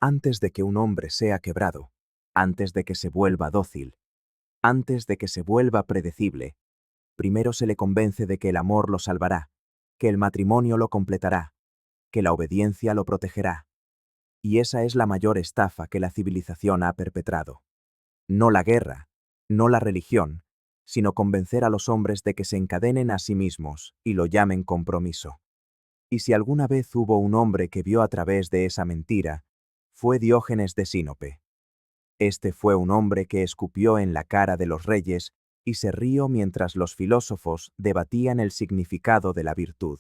Antes de que un hombre sea quebrado, antes de que se vuelva dócil, antes de que se vuelva predecible, primero se le convence de que el amor lo salvará, que el matrimonio lo completará, que la obediencia lo protegerá. Y esa es la mayor estafa que la civilización ha perpetrado. No la guerra, no la religión, sino convencer a los hombres de que se encadenen a sí mismos y lo llamen compromiso. Y si alguna vez hubo un hombre que vio a través de esa mentira, fue Diógenes de Sinope. Este fue un hombre que escupió en la cara de los reyes y se rió mientras los filósofos debatían el significado de la virtud.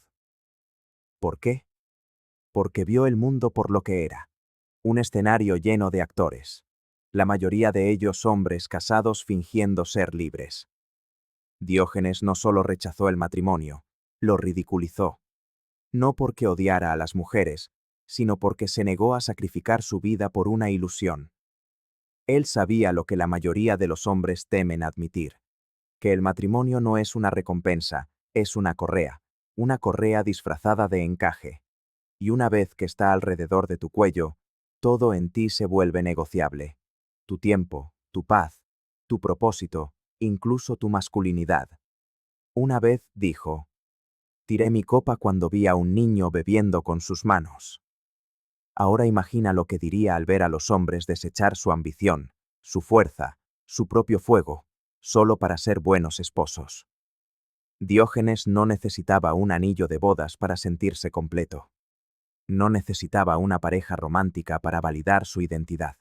¿Por qué? Porque vio el mundo por lo que era, un escenario lleno de actores, la mayoría de ellos hombres casados fingiendo ser libres. Diógenes no solo rechazó el matrimonio, lo ridiculizó. No porque odiara a las mujeres, sino porque se negó a sacrificar su vida por una ilusión. Él sabía lo que la mayoría de los hombres temen admitir, que el matrimonio no es una recompensa, es una correa disfrazada de encaje. Y una vez que está alrededor de tu cuello, todo en ti se vuelve negociable. Tu tiempo, tu paz, tu propósito, incluso tu masculinidad. Una vez dijo: tiré mi copa cuando vi a un niño bebiendo con sus manos. Ahora imagina lo que diría al ver a los hombres desechar su ambición, su fuerza, su propio fuego, solo para ser buenos esposos. Diógenes no necesitaba un anillo de bodas para sentirse completo. No necesitaba una pareja romántica para validar su identidad.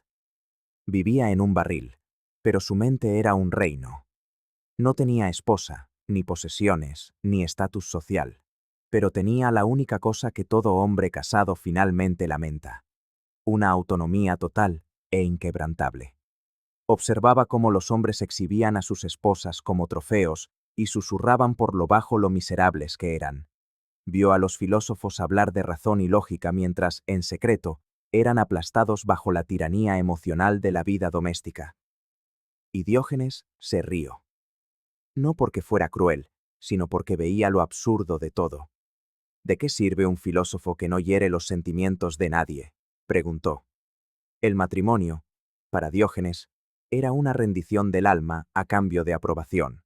Vivía en un barril, pero su mente era un reino. No tenía esposa, ni posesiones, ni estatus social, pero tenía la única cosa que todo hombre casado finalmente lamenta: una autonomía total e inquebrantable. Observaba cómo los hombres exhibían a sus esposas como trofeos y susurraban por lo bajo lo miserables que eran. Vio a los filósofos hablar de razón y lógica mientras, en secreto, eran aplastados bajo la tiranía emocional de la vida doméstica. Y Diógenes se rió. No porque fuera cruel, sino porque veía lo absurdo de todo. ¿De qué sirve un filósofo que no hiere los sentimientos de nadie?, preguntó. El matrimonio, para Diógenes, era una rendición del alma a cambio de aprobación.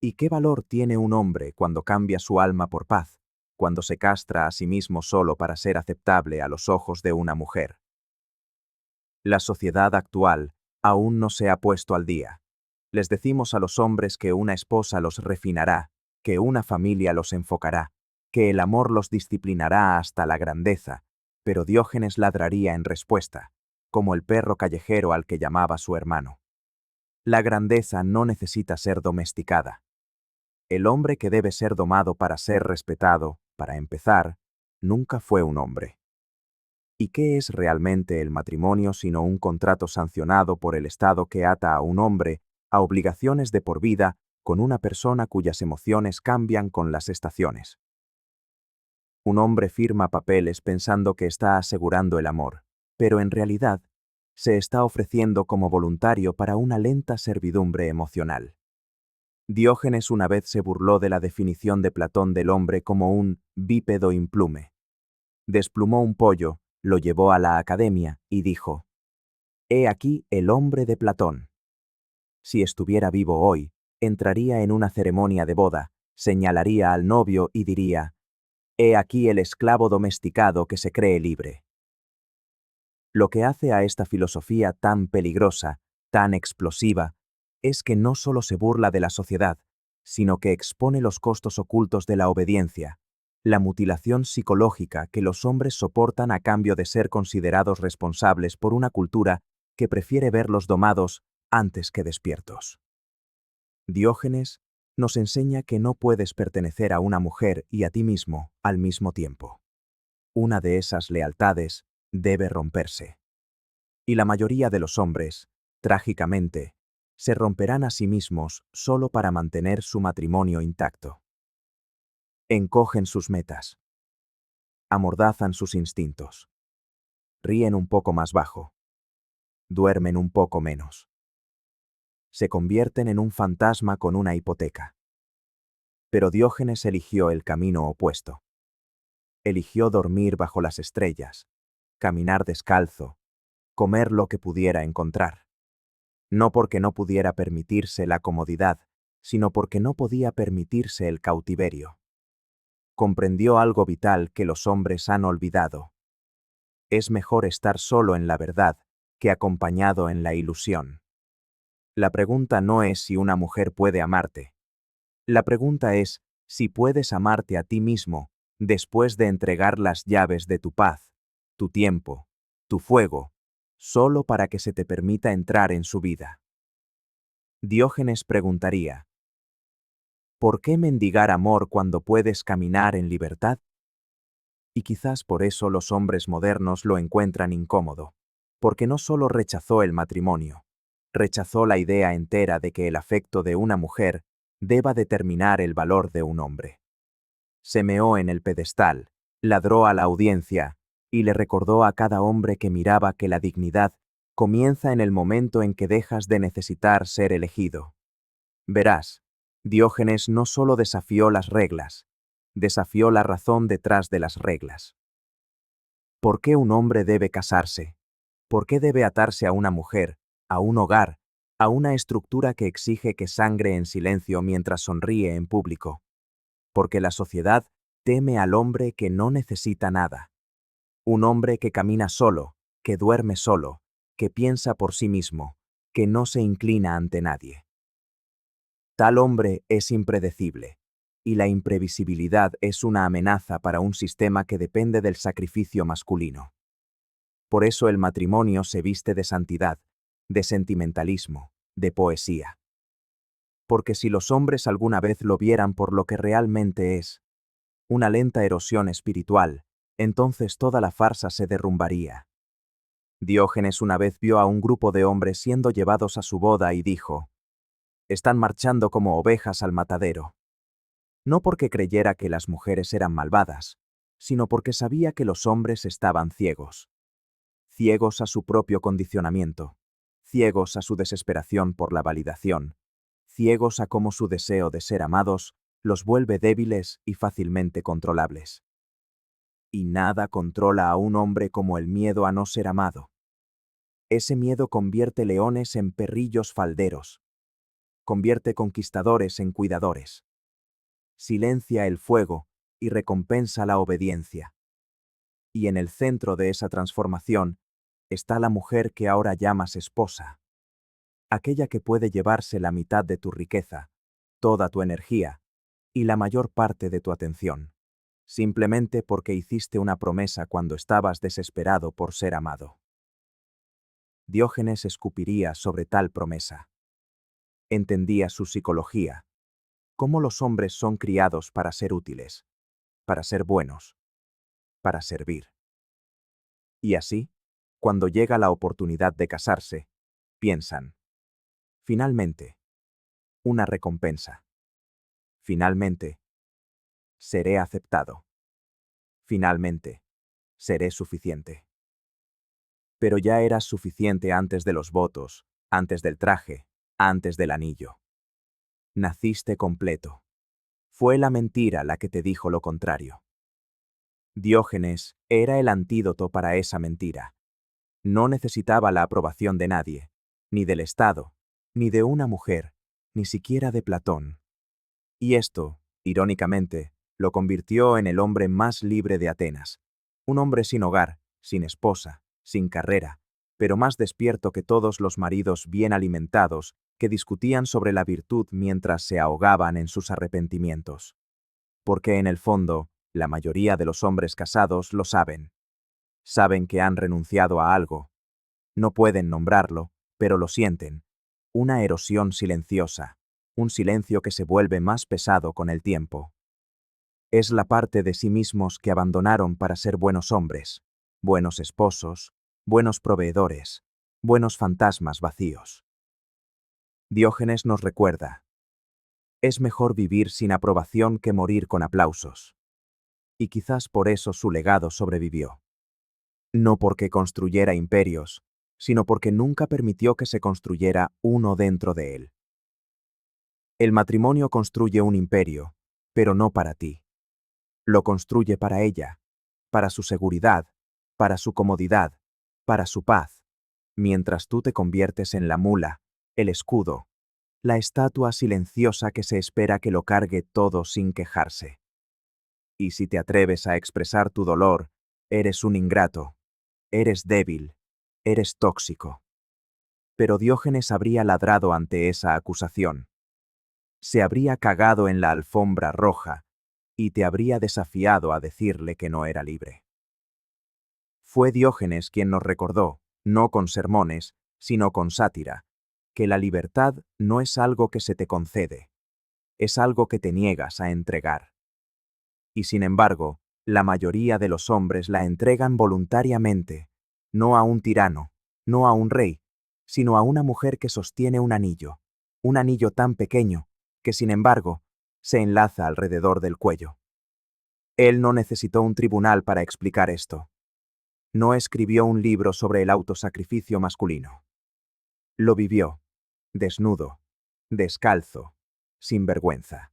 ¿Y qué valor tiene un hombre cuando cambia su alma por paz, cuando se castra a sí mismo solo para ser aceptable a los ojos de una mujer? La sociedad actual aún no se ha puesto al día. Les decimos a los hombres que una esposa los refinará, que una familia los enfocará, que el amor los disciplinará hasta la grandeza, pero Diógenes ladraría en respuesta, como el perro callejero al que llamaba su hermano. La grandeza no necesita ser domesticada. El hombre que debe ser domado para ser respetado, para empezar, nunca fue un hombre. ¿Y qué es realmente el matrimonio sino un contrato sancionado por el Estado que ata a un hombre a obligaciones de por vida con una persona cuyas emociones cambian con las estaciones? Un hombre firma papeles pensando que está asegurando el amor, pero en realidad se está ofreciendo como voluntario para una lenta servidumbre emocional. Diógenes una vez se burló de la definición de Platón del hombre como un bípedo implume. Desplumó un pollo, lo llevó a la academia y dijo: «He aquí el hombre de Platón». Si estuviera vivo hoy, entraría en una ceremonia de boda, señalaría al novio y diría: «He aquí el esclavo domesticado que se cree libre». Lo que hace a esta filosofía tan peligrosa, tan explosiva, es que no solo se burla de la sociedad, sino que expone los costos ocultos de la obediencia, la mutilación psicológica que los hombres soportan a cambio de ser considerados responsables por una cultura que prefiere verlos domados antes que despiertos. Diógenes nos enseña que no puedes pertenecer a una mujer y a ti mismo al mismo tiempo. Una de esas lealtades debe romperse. Y la mayoría de los hombres, trágicamente, se romperán a sí mismos solo para mantener su matrimonio intacto. Encogen sus metas. Amordazan sus instintos. Ríen un poco más bajo. Duermen un poco menos. Se convierten en un fantasma con una hipoteca. Pero Diógenes eligió el camino opuesto. Eligió dormir bajo las estrellas, caminar descalzo, comer lo que pudiera encontrar. No porque no pudiera permitirse la comodidad, sino porque no podía permitirse el cautiverio. Comprendió algo vital que los hombres han olvidado. Es mejor estar solo en la verdad que acompañado en la ilusión. La pregunta no es si una mujer puede amarte. La pregunta es si puedes amarte a ti mismo después de entregar las llaves de tu paz, tu tiempo, tu fuego, solo para que se te permita entrar en su vida. Diógenes preguntaría, ¿por qué mendigar amor cuando puedes caminar en libertad? Y quizás por eso los hombres modernos lo encuentran incómodo, porque no solo rechazó el matrimonio, rechazó la idea entera de que el afecto de una mujer deba determinar el valor de un hombre. Se meó en el pedestal, ladró a la audiencia y le recordó a cada hombre que miraba que la dignidad comienza en el momento en que dejas de necesitar ser elegido. Verás, Diógenes no solo desafió las reglas, desafió la razón detrás de las reglas. ¿Por qué un hombre debe casarse? ¿Por qué debe atarse a una mujer, a un hogar, a una estructura que exige que sangre en silencio mientras sonríe en público? Porque la sociedad teme al hombre que no necesita nada. Un hombre que camina solo, que duerme solo, que piensa por sí mismo, que no se inclina ante nadie. Tal hombre es impredecible, y la imprevisibilidad es una amenaza para un sistema que depende del sacrificio masculino. Por eso el matrimonio se viste de santidad, de sentimentalismo, de poesía. Porque si los hombres alguna vez lo vieran por lo que realmente es, una lenta erosión espiritual, entonces toda la farsa se derrumbaría. Diógenes una vez vio a un grupo de hombres siendo llevados a su boda y dijo, «Están marchando como ovejas al matadero». No porque creyera que las mujeres eran malvadas, sino porque sabía que los hombres estaban ciegos. Ciegos a su propio condicionamiento, ciegos a su desesperación por la validación, ciegos a cómo su deseo de ser amados los vuelve débiles y fácilmente controlables. Y nada controla a un hombre como el miedo a no ser amado. Ese miedo convierte leones en perrillos falderos, convierte conquistadores en cuidadores. Silencia el fuego y recompensa la obediencia. Y en el centro de esa transformación está la mujer que ahora llamas esposa. Aquella que puede llevarse la mitad de tu riqueza, toda tu energía y la mayor parte de tu atención, simplemente porque hiciste una promesa cuando estabas desesperado por ser amado. Diógenes escupiría sobre tal promesa. Entendía su psicología, cómo los hombres son criados para ser útiles, para ser buenos, para servir. Y así, cuando llega la oportunidad de casarse, piensan, finalmente, una recompensa. Finalmente, seré aceptado. Finalmente, seré suficiente. Pero ya eras suficiente antes de los votos, antes del traje, antes del anillo. Naciste completo. Fue la mentira la que te dijo lo contrario. Diógenes era el antídoto para esa mentira. No necesitaba la aprobación de nadie, ni del Estado, ni de una mujer, ni siquiera de Platón. Y esto, irónicamente, lo convirtió en el hombre más libre de Atenas. Un hombre sin hogar, sin esposa, sin carrera, pero más despierto que todos los maridos bien alimentados que discutían sobre la virtud mientras se ahogaban en sus arrepentimientos. Porque en el fondo, la mayoría de los hombres casados lo saben. Saben que han renunciado a algo. No pueden nombrarlo, pero lo sienten. Una erosión silenciosa, un silencio que se vuelve más pesado con el tiempo. Es la parte de sí mismos que abandonaron para ser buenos hombres, buenos esposos, buenos proveedores, buenos fantasmas vacíos. Diógenes nos recuerda, es mejor vivir sin aprobación que morir con aplausos. Y quizás por eso su legado sobrevivió. No porque construyera imperios, sino porque nunca permitió que se construyera uno dentro de él. El matrimonio construye un imperio, pero no para ti. Lo construye para ella, para su seguridad, para su comodidad, para su paz, mientras tú te conviertes en la mula, el escudo, la estatua silenciosa que se espera que lo cargue todo sin quejarse. Y si te atreves a expresar tu dolor, eres un ingrato, eres débil, eres tóxico. Pero Diógenes habría ladrado ante esa acusación. Se habría cagado en la alfombra roja y te habría desafiado a decirle que no era libre. Fue Diógenes quien nos recordó, no con sermones, sino con sátira, que la libertad no es algo que se te concede, es algo que te niegas a entregar. Y sin embargo, la mayoría de los hombres la entregan voluntariamente, no a un tirano, no a un rey, sino a una mujer que sostiene un anillo tan pequeño, que sin embargo, se enlaza alrededor del cuello. Él no necesitó un tribunal para explicar esto. No escribió un libro sobre el autosacrificio masculino. Lo vivió, desnudo, descalzo, sin vergüenza.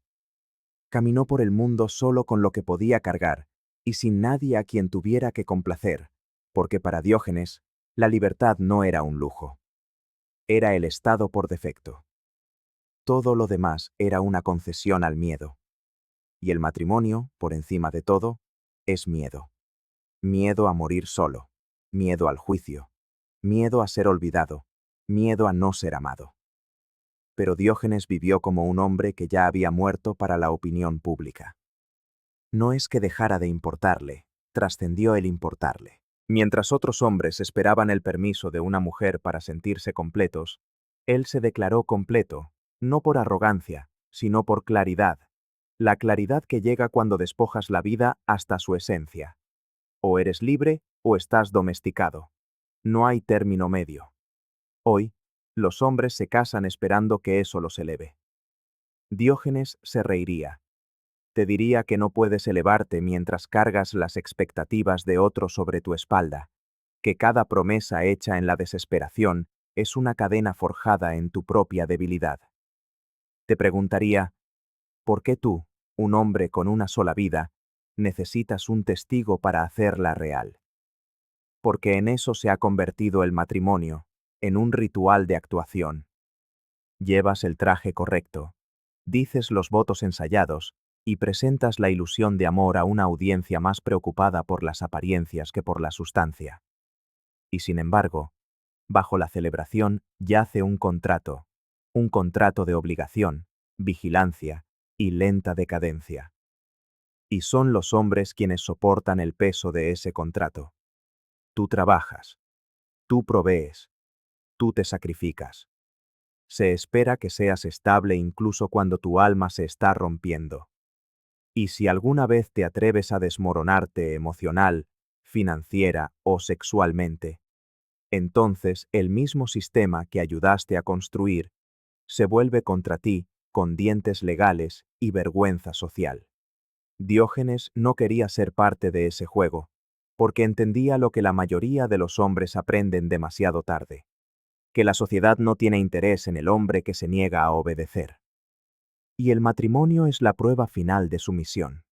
Caminó por el mundo solo con lo que podía cargar y sin nadie a quien tuviera que complacer, porque para Diógenes, la libertad no era un lujo. Era el estado por defecto. Todo lo demás era una concesión al miedo. Y el matrimonio, por encima de todo, es miedo. Miedo a morir solo, miedo al juicio, miedo a ser olvidado, miedo a no ser amado. Pero Diógenes vivió como un hombre que ya había muerto para la opinión pública. No es que dejara de importarle, trascendió el importarle. Mientras otros hombres esperaban el permiso de una mujer para sentirse completos, él se declaró completo, no por arrogancia, sino por claridad. La claridad que llega cuando despojas la vida hasta su esencia. O eres libre o estás domesticado. No hay término medio. Hoy, los hombres se casan esperando que eso los eleve. Diógenes se reiría. Te diría que no puedes elevarte mientras cargas las expectativas de otro sobre tu espalda, que cada promesa hecha en la desesperación es una cadena forjada en tu propia debilidad. Te preguntaría, ¿por qué tú, un hombre con una sola vida, necesitas un testigo para hacerla real? Porque en eso se ha convertido el matrimonio, en un ritual de actuación. Llevas el traje correcto, dices los votos ensayados y presentas la ilusión de amor a una audiencia más preocupada por las apariencias que por la sustancia. Y sin embargo, bajo la celebración yace un contrato de obligación, vigilancia y lenta decadencia. Y son los hombres quienes soportan el peso de ese contrato. Tú trabajas, tú provees, tú te sacrificas. Se espera que seas estable incluso cuando tu alma se está rompiendo. Y si alguna vez te atreves a desmoronarte emocional, financiera o sexualmente, entonces el mismo sistema que ayudaste a construir se vuelve contra ti con dientes legales y vergüenza social. Diógenes no quería ser parte de ese juego, porque entendía lo que la mayoría de los hombres aprenden demasiado tarde, que la sociedad no tiene interés en el hombre que se niega a obedecer. Y el matrimonio es la prueba final de su misión.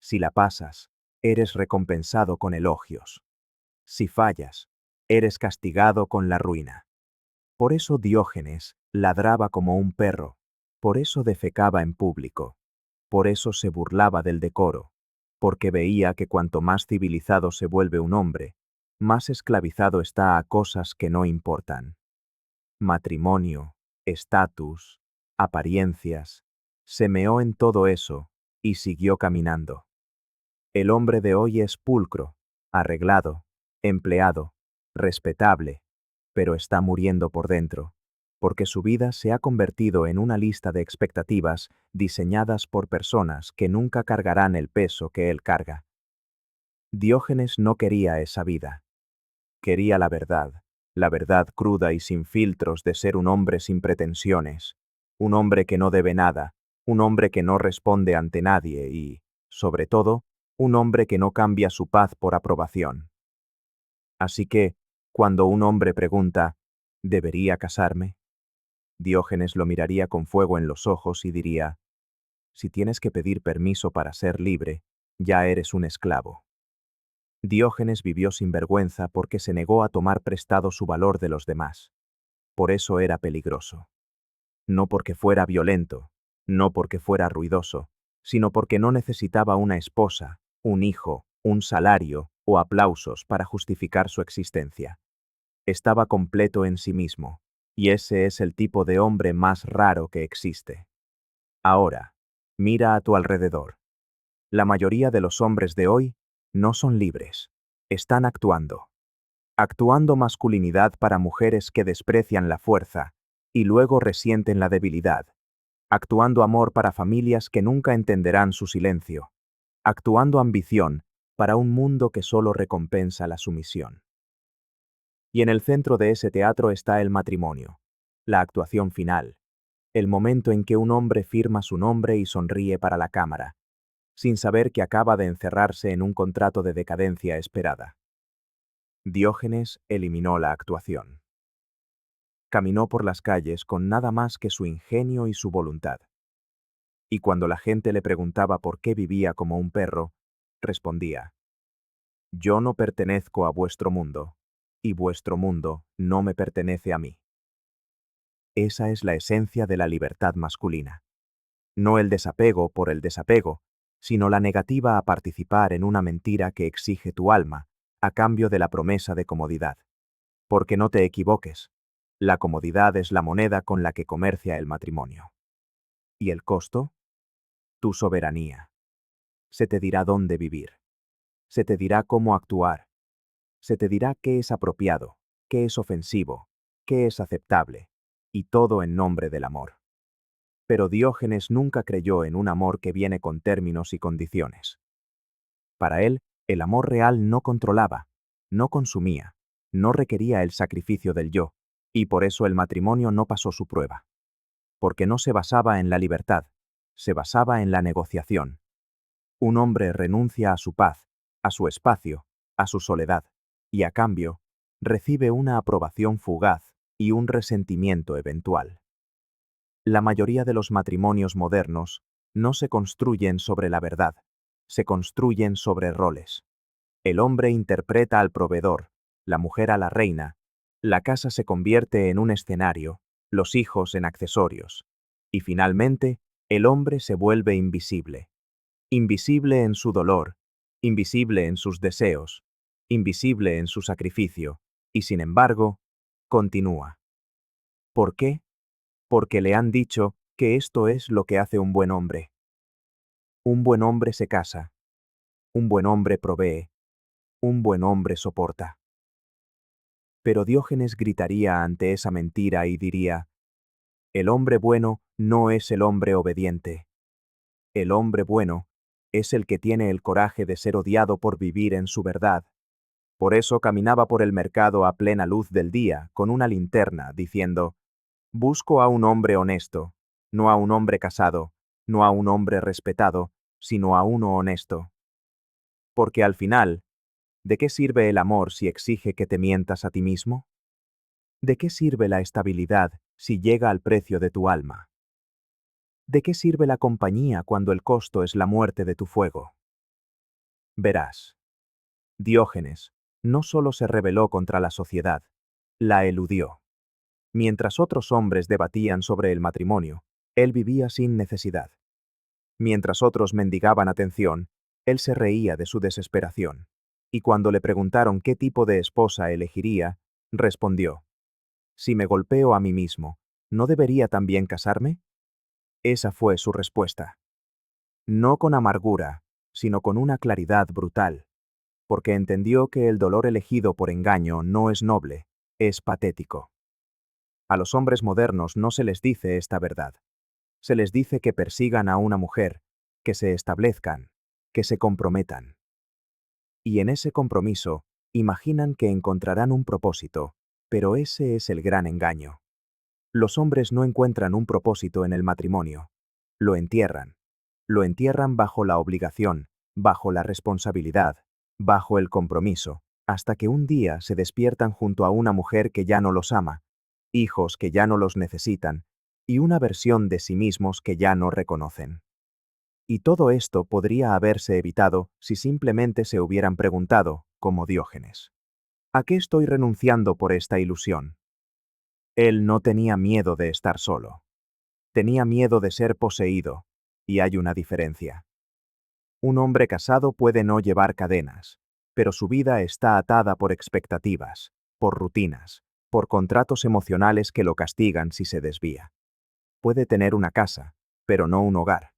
Si la pasas, eres recompensado con elogios. Si fallas, eres castigado con la ruina. Por eso Diógenes ladraba como un perro, por eso defecaba en público, por eso se burlaba del decoro, porque veía que cuanto más civilizado se vuelve un hombre, más esclavizado está a cosas que no importan. Matrimonio, estatus, apariencias, se meó en todo eso y siguió caminando. El hombre de hoy es pulcro, arreglado, empleado, respetable, pero está muriendo por dentro, porque su vida se ha convertido en una lista de expectativas diseñadas por personas que nunca cargarán el peso que él carga. Diógenes no quería esa vida. Quería la verdad cruda y sin filtros de ser un hombre sin pretensiones, un hombre que no debe nada, un hombre que no responde ante nadie y, sobre todo, un hombre que no cambia su paz por aprobación. Así que, cuando un hombre pregunta, ¿debería casarme? Diógenes lo miraría con fuego en los ojos y diría, si tienes que pedir permiso para ser libre, ya eres un esclavo. Diógenes vivió sin vergüenza porque se negó a tomar prestado su valor de los demás. Por eso era peligroso. No porque fuera violento, no porque fuera ruidoso, sino porque no necesitaba una esposa, un hijo, un salario o aplausos para justificar su existencia. Estaba completo en sí mismo, y ese es el tipo de hombre más raro que existe. Ahora, mira a tu alrededor. La mayoría de los hombres de hoy no son libres. Están actuando. Actuando masculinidad para mujeres que desprecian la fuerza y luego resienten la debilidad. Actuando amor para familias que nunca entenderán su silencio. Actuando ambición para un mundo que solo recompensa la sumisión. Y en el centro de ese teatro está el matrimonio, la actuación final, el momento en que un hombre firma su nombre y sonríe para la cámara, sin saber que acaba de encerrarse en un contrato de decadencia esperada. Diógenes eliminó la actuación. Caminó por las calles con nada más que su ingenio y su voluntad. Y cuando la gente le preguntaba por qué vivía como un perro, respondía: yo no pertenezco a vuestro mundo, y vuestro mundo no me pertenece a mí. Esa es la esencia de la libertad masculina. No el desapego por el desapego, sino la negativa a participar en una mentira que exige tu alma, a cambio de la promesa de comodidad. Porque no te equivoques, la comodidad es la moneda con la que comercia el matrimonio. ¿Y el costo? Tu soberanía. Se te dirá dónde vivir. Se te dirá cómo actuar. Se te dirá qué es apropiado, qué es ofensivo, qué es aceptable, y todo en nombre del amor. Pero Diógenes nunca creyó en un amor que viene con términos y condiciones. Para él, el amor real no controlaba, no consumía, no requería el sacrificio del yo, y por eso el matrimonio no pasó su prueba. Porque no se basaba en la libertad, se basaba en la negociación. Un hombre renuncia a su paz, a su espacio, a su soledad, y a cambio, recibe una aprobación fugaz y un resentimiento eventual. La mayoría de los matrimonios modernos no se construyen sobre la verdad, se construyen sobre roles. El hombre interpreta al proveedor, la mujer a la reina, la casa se convierte en un escenario, los hijos en accesorios, y finalmente, el hombre se vuelve invisible. Invisible en su dolor, invisible en sus deseos, invisible en su sacrificio, y sin embargo, continúa. ¿Por qué? Porque le han dicho que esto es lo que hace un buen hombre. Un buen hombre se casa, un buen hombre provee, un buen hombre soporta. Pero Diógenes gritaría ante esa mentira y diría: el hombre bueno no es el hombre obediente. El hombre bueno es el que tiene el coraje de ser odiado por vivir en su verdad. Por eso caminaba por el mercado a plena luz del día, con una linterna, diciendo: busco a un hombre honesto, no a un hombre casado, no a un hombre respetado, sino a uno honesto. Porque al final, ¿de qué sirve el amor si exige que te mientas a ti mismo? ¿De qué sirve la estabilidad si llega al precio de tu alma? ¿De qué sirve la compañía cuando el costo es la muerte de tu fuego? Verás, Diógenes no solo se rebeló contra la sociedad, la eludió. Mientras otros hombres debatían sobre el matrimonio, él vivía sin necesidad. Mientras otros mendigaban atención, él se reía de su desesperación. Y cuando le preguntaron qué tipo de esposa elegiría, respondió: si me golpeo a mí mismo, ¿no debería también casarme? Esa fue su respuesta. No con amargura, sino con una claridad brutal, porque entendió que el dolor elegido por engaño no es noble, es patético. A los hombres modernos no se les dice esta verdad. Se les dice que persigan a una mujer, que se establezcan, que se comprometan. Y en ese compromiso, imaginan que encontrarán un propósito, pero ese es el gran engaño. Los hombres no encuentran un propósito en el matrimonio. Lo entierran. Lo entierran bajo la obligación, bajo la responsabilidad, bajo el compromiso, hasta que un día se despiertan junto a una mujer que ya no los ama, hijos que ya no los necesitan, y una versión de sí mismos que ya no reconocen. Y todo esto podría haberse evitado si simplemente se hubieran preguntado: como Diógenes. ¿A qué estoy renunciando por esta ilusión? Él no tenía miedo de estar solo. Tenía miedo de ser poseído, y hay una diferencia. Un hombre casado puede no llevar cadenas, pero su vida está atada por expectativas, por rutinas, por contratos emocionales que lo castigan si se desvía. Puede tener una casa, pero no un hogar.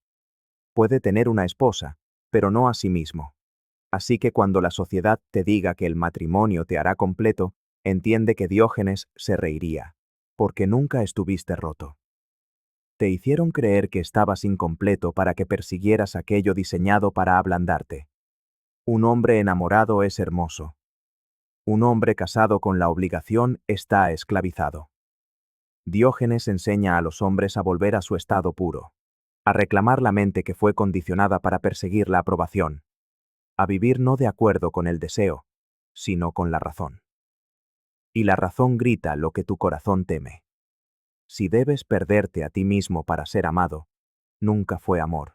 Puede tener una esposa, pero no a sí mismo. Así que cuando la sociedad te diga que el matrimonio te hará completo, entiende que Diógenes se reiría, porque nunca estuviste roto. Te hicieron creer que estabas incompleto para que persiguieras aquello diseñado para ablandarte. Un hombre enamorado es hermoso. Un hombre casado con la obligación está esclavizado. Diógenes enseña a los hombres a volver a su estado puro, a reclamar la mente que fue condicionada para perseguir la aprobación, a vivir no de acuerdo con el deseo, sino con la razón. Y la razón grita lo que tu corazón teme. Si debes perderte a ti mismo para ser amado, nunca fue amor.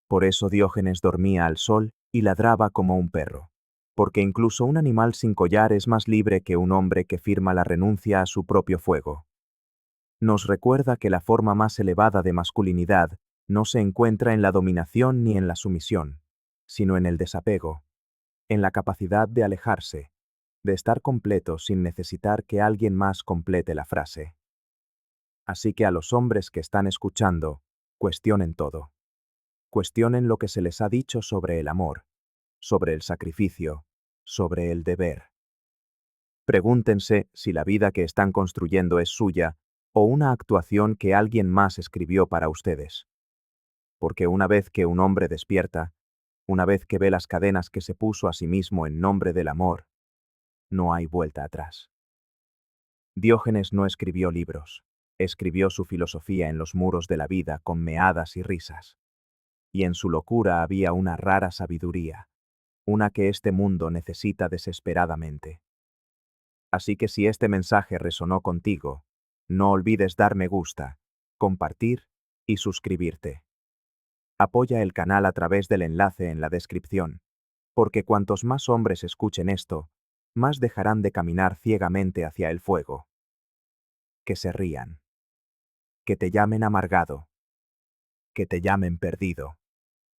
Por eso Diógenes dormía al sol y ladraba como un perro, porque incluso un animal sin collar es más libre que un hombre que firma la renuncia a su propio fuego. Nos recuerda que la forma más elevada de masculinidad no se encuentra en la dominación ni en la sumisión, sino en el desapego, en la capacidad de alejarse, de estar completo sin necesitar que alguien más complete la frase. Así que a los hombres que están escuchando, cuestionen todo. Cuestionen lo que se les ha dicho sobre el amor, sobre el sacrificio, sobre el deber. Pregúntense si la vida que están construyendo es suya o una actuación que alguien más escribió para ustedes. Porque una vez que un hombre despierta, una vez que ve las cadenas que se puso a sí mismo en nombre del amor, no hay vuelta atrás. Diógenes no escribió libros, escribió su filosofía en los muros de la vida con meadas y risas. Y en su locura había una rara sabiduría, una que este mundo necesita desesperadamente. Así que si este mensaje resonó contigo, no olvides dar me gusta, compartir y suscribirte. Apoya el canal a través del enlace en la descripción, porque cuantos más hombres escuchen esto, más dejarán de caminar ciegamente hacia el fuego. Que se rían. Que te llamen amargado. Que te llamen perdido.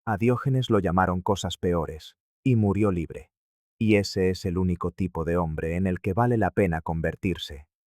A Diógenes lo llamaron cosas peores, y murió libre. Y ese es el único tipo de hombre en el que vale la pena convertirse.